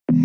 Good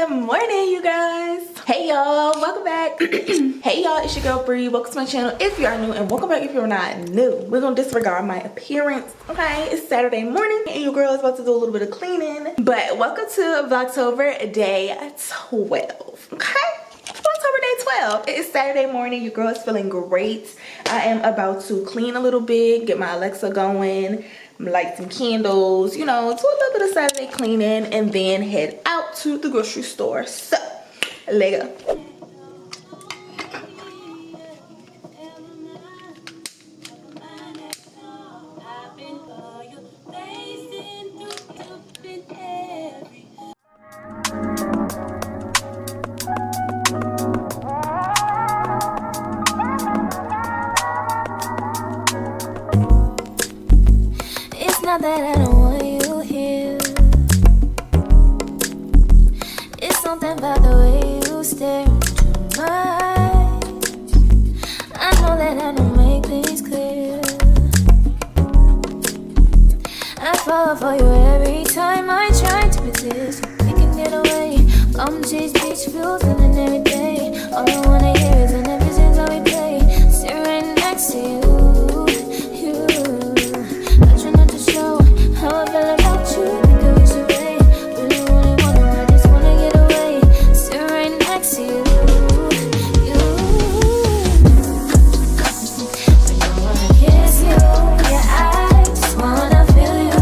morning, you guys. Hey y'all, welcome back. Hey y'all, it's your girl Bree. Welcome to my channel if you are new, and welcome back if you're not new. We're gonna disregard my appearance, okay? It's Saturday morning and your girl is about to do a little bit of cleaning. But welcome to Vlogtober day 12, okay? Vlogtober day 12. It is Saturday morning. Your girl is feeling great. I am about to clean a little bit, get my Alexa going, light some candles, you know, do a little bit of Saturday cleaning, and then head out to the grocery store. So, let's go. Not that I don't want you here. It's something about the way you stare into my eyes. I know that I don't make things clear. I fall for you every time I try to resist. We can get away, come chase beach views and then every day. All I wanna hear is an ever how we play. Sit right next to you. How I feel about you, think I wish away. Really wanna, I just wanna get away. Sit right next to you. I don't wanna kiss you, yeah, I just wanna feel you.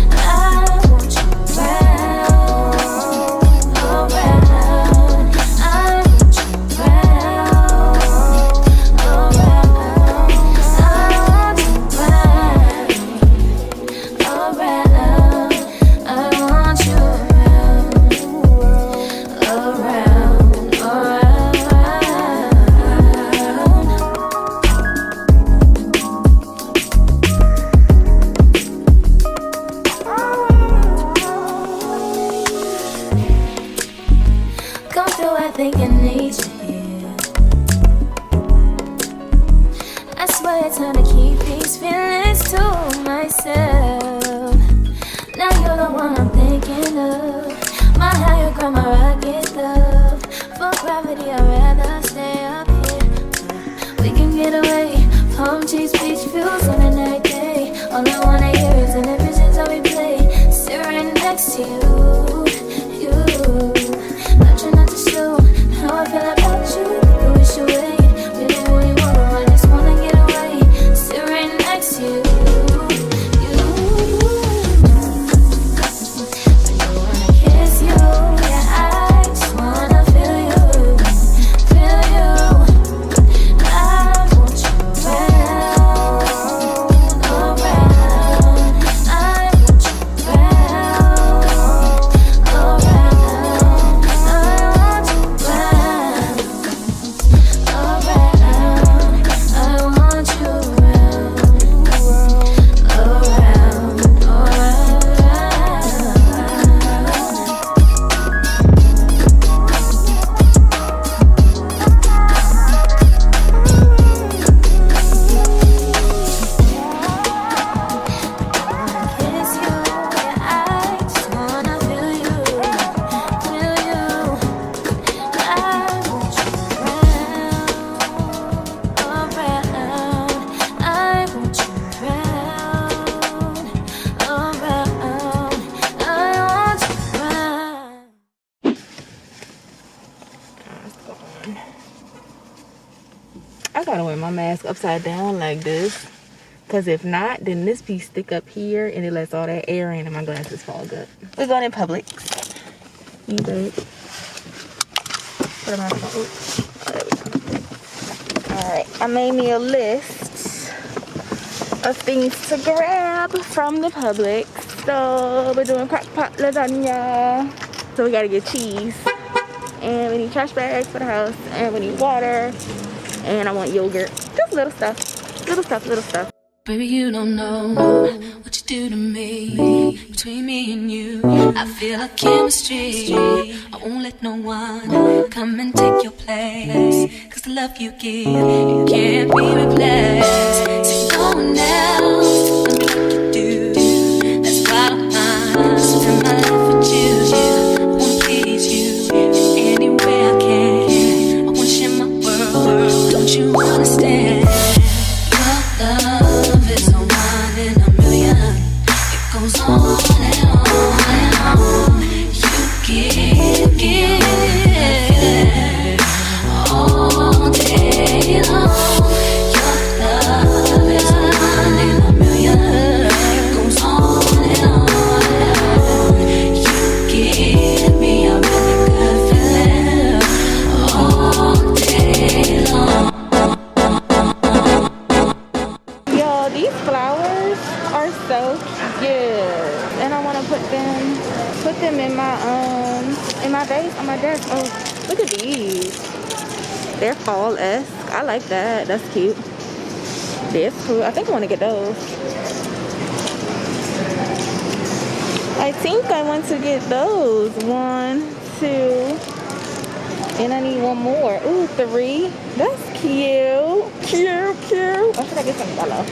I want you around, around. I want you around, come through, I think I need you here. I swear it's hard to keep these feelings to myself. Now you're the one I'm thinking of. My higher ground, my rocket love. For gravity, I'd rather stay up here. We can get away, palm trees, beach views on a night day. All I wanna hear is an visions how we play. Sit right next to you. I try not to show how I feel about you. Think I wish away. Really wanna, I just wanna get away. Sit right next to you. I don't wanna kiss you, yeah, I just wanna feel you. I want you around, around. I want you around, I gotta wear my mask upside down like this, because if not, then this piece stick up here and it lets all that air in and my glasses fog up. We're going in Publix. You good? Put them on. Oh, there we go. Alright, I made me a list of things to grab from the Publix. So we're doing Crockpot Lasagna. So we gotta get cheese. And we need trash bags for the house. And we need water. And I want yogurt. Just little stuff. Little stuff, little stuff. Baby, you don't know what you do to me. Between me and you, I feel like chemistry. I won't let no one come and take your place. Cause the love you give, it can't be replaced. See, no one else can do like you do. That's why I'm mine. Spend my life with you. I wanna please you any way I can. I wanna share my world. Don't you understand? Your love is a one in a million. It goes on and on and on. You give all day long. Your love is a one in a million. It goes on and on and on. You give me a really good feeling all day long. Yo, these flowers are so cute, and I want to put them in my vase on my desk. Oh, look at these. They're fall-esque. I like that. That's cute. That's cool. I think I want to get those. I think I want to get those. 1, 2, and I need one more. Ooh, 3. That's cute. Cute, cute. Or should I get some yellow?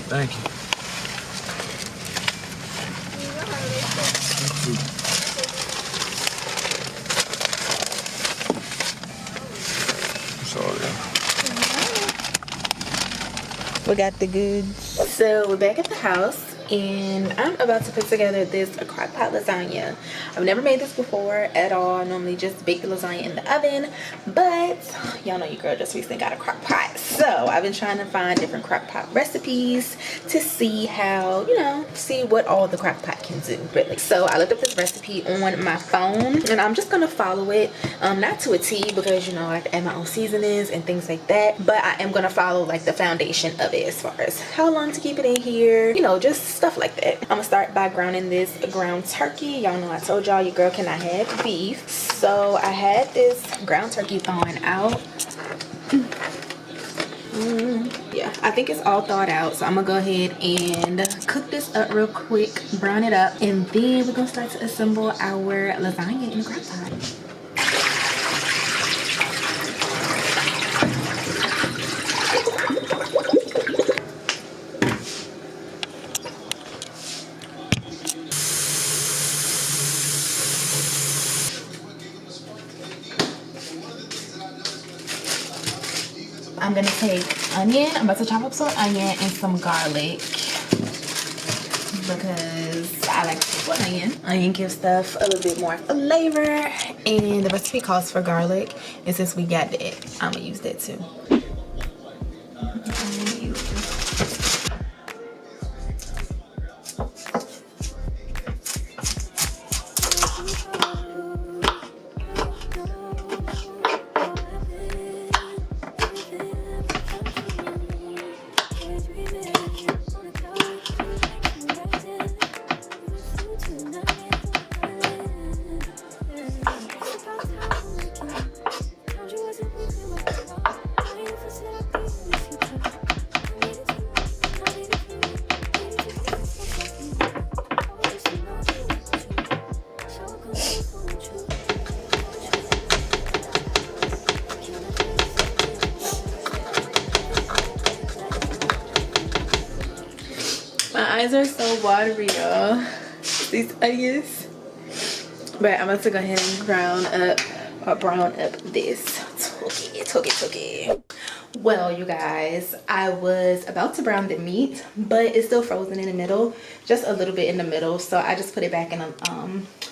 Thank you. Sorry. We got the goods. So we're back at the house, and I'm about to put together this Crockpot lasagna. I've never made this before at all. I normally just bake the lasagna in the oven, but y'all know your girl just recently got a crock pot. So I've been trying to find different crock pot recipes to see how, you know, see what all the crock pot can do, really. So I looked up this recipe on my phone, and I'm just gonna follow it, not to a T, because, you know, I like to add my own seasonings and things like that, but I am gonna follow like the foundation of it as far as how long to keep it in here, you know, just stuff like that. I'm gonna start by browning this ground turkey. Y'all know I told y'all your girl cannot have beef, so I had this ground turkey thawing out. Yeah, I think it's all thawed out, so I'm gonna go ahead and cook this up real quick, brown it up, and then we're gonna start to assemble our lasagna in the crock pot. I'm gonna take onion. I'm about to chop up some onion and some garlic because I like to cook with onion. Onion gives stuff a little bit more flavor, and the recipe calls for garlic. And since we got that, I'm gonna use that too. My eyes are so watery, y'all. These onions. But I'm about to go ahead and brown up this toki. Well, you guys, I was about to brown the meat, but it's still frozen in the middle, just a little bit in the middle. So I just put it back in a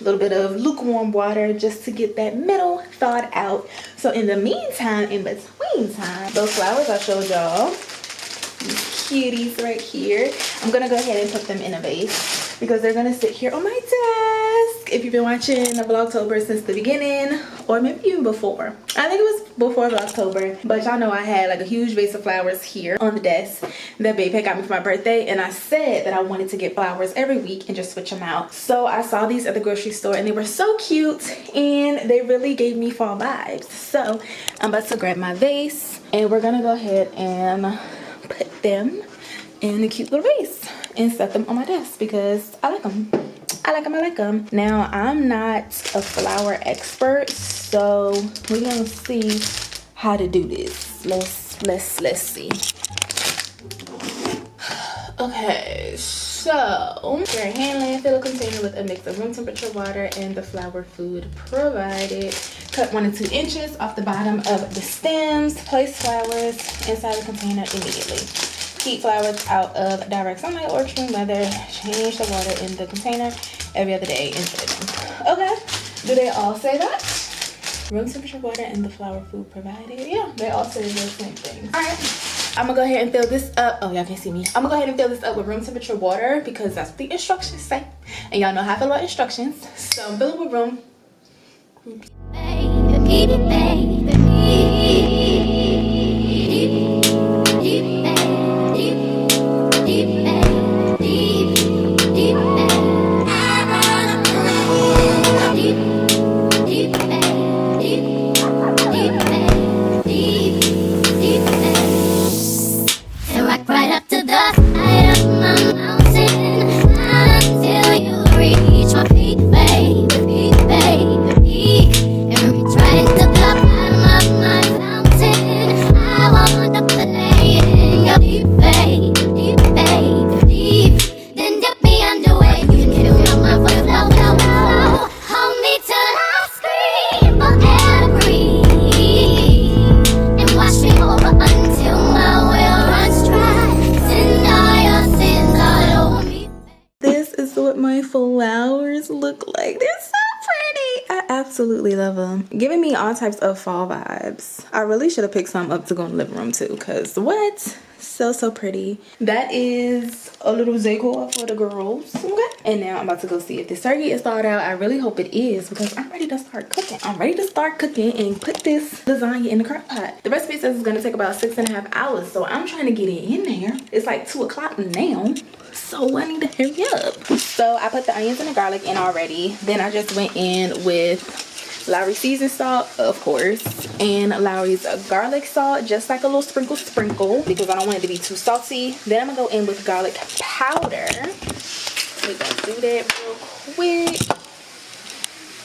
little bit of lukewarm water just to get that middle thawed out. So in the meantime, in between time, those flowers I showed y'all, these cuties right here, I'm gonna go ahead and put them in a vase because they're gonna sit here on my desk. if you've been watching Vlogtober since the beginning, or maybe even before. I think it was before Vlogtober, but y'all know I had like a huge vase of flowers here on the desk that babe had got me for my birthday, and I said that I wanted to get flowers every week and just switch them out. So I saw these at the grocery store and they were so cute and they really gave me fall vibes. So I'm about to grab my vase and we're gonna go ahead and put them in a cute little vase and set them on my desk because I like them. I like them. Now, I'm not a flower expert, so we're gonna see how to do this. Let's see. Okay, so we're handling, fill a container with a mix of room temperature water and the flower food provided. Cut 1 to 2 inches off the bottom of the stems. Place flowers inside the container immediately. Keep flowers out of direct sunlight or extreme weather. Change the water in the container every other day. Okay, do they all say that? Room temperature water and the flower food provided. Yeah, they all say the same thing. All right, I'm gonna go ahead and fill this up. Oh, y'all can't see me. I'm gonna go ahead and fill this up with room temperature water because that's what the instructions say. And y'all know how I feel about instructions. So I'm filling with room. My flowers look like. They're so pretty. I absolutely love them, giving me all types of fall vibes. I really should have picked some up to go in the living room too, because what, so pretty. That is a little decor for the girls. Okay, and now I'm about to go see if this turkey is thawed out. I really hope it is because I'm ready to start cooking. I'm ready to start cooking and put this lasagna in the crock pot. The recipe says it's going to take about 6.5 hours, so I'm trying to get it in there. It's like 2 o'clock now, so I need to hurry up. So I put the onions and the garlic in already. Then I just went in with Lowry's seasoned salt, of course, and Lowry's garlic salt, just like a little sprinkle, because I don't want it to be too salty. Then I'm gonna go in with garlic powder. We're gonna do that real quick.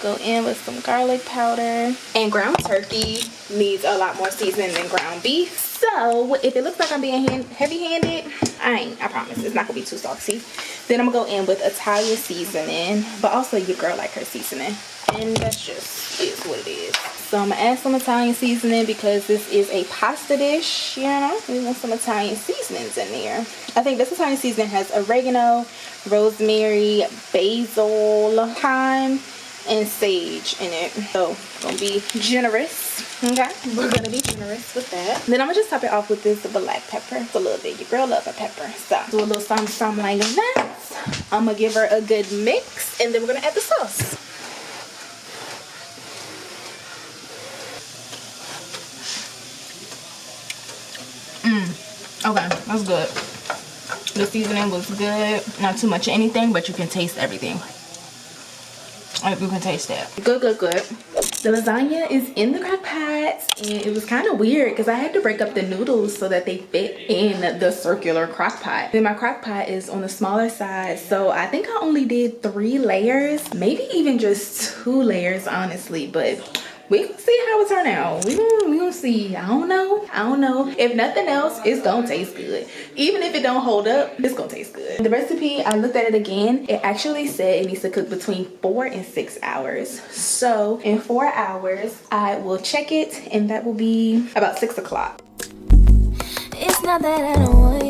Go in with some garlic powder. And ground turkey needs a lot more seasoning than ground beef. So if it looks like I'm being heavy-handed, I promise it's not gonna be too salty. Then I'm gonna go in with Italian seasoning, but also your girl like her seasoning, and that's just is what it is. So I'm gonna add some Italian seasoning because this is a pasta dish, you know. We want some Italian seasonings in there. I think this Italian seasoning has oregano, rosemary, basil, thyme, and sage in it. So gonna be generous. Okay, we're gonna be generous with that. Then I'm gonna just top it off with this black pepper. It's a little bit. Your girl loves a pepper, so do a little something like that. I'm gonna give her a good mix, and then we're gonna add the sauce. Okay, that's good. The seasoning was good. Not too much of anything, but you can taste everything. You can taste that. Good. The lasagna is in the crock pot, and it was kind of weird because I had to break up the noodles so that they fit in the circular crock pot. Then my crock pot is on the smaller side, so I think I only did 3 layers, maybe even just 2 layers, honestly, but we can see how it turn out. We gonna see. I don't know. If nothing else, it's gonna taste good. Even if it don't hold up, it's gonna taste good. The recipe, I looked at it again. It actually said it needs to cook between 4 and 6 hours. So in 4 hours, I will check it, and that will be about 6 o'clock. It's not that I don't want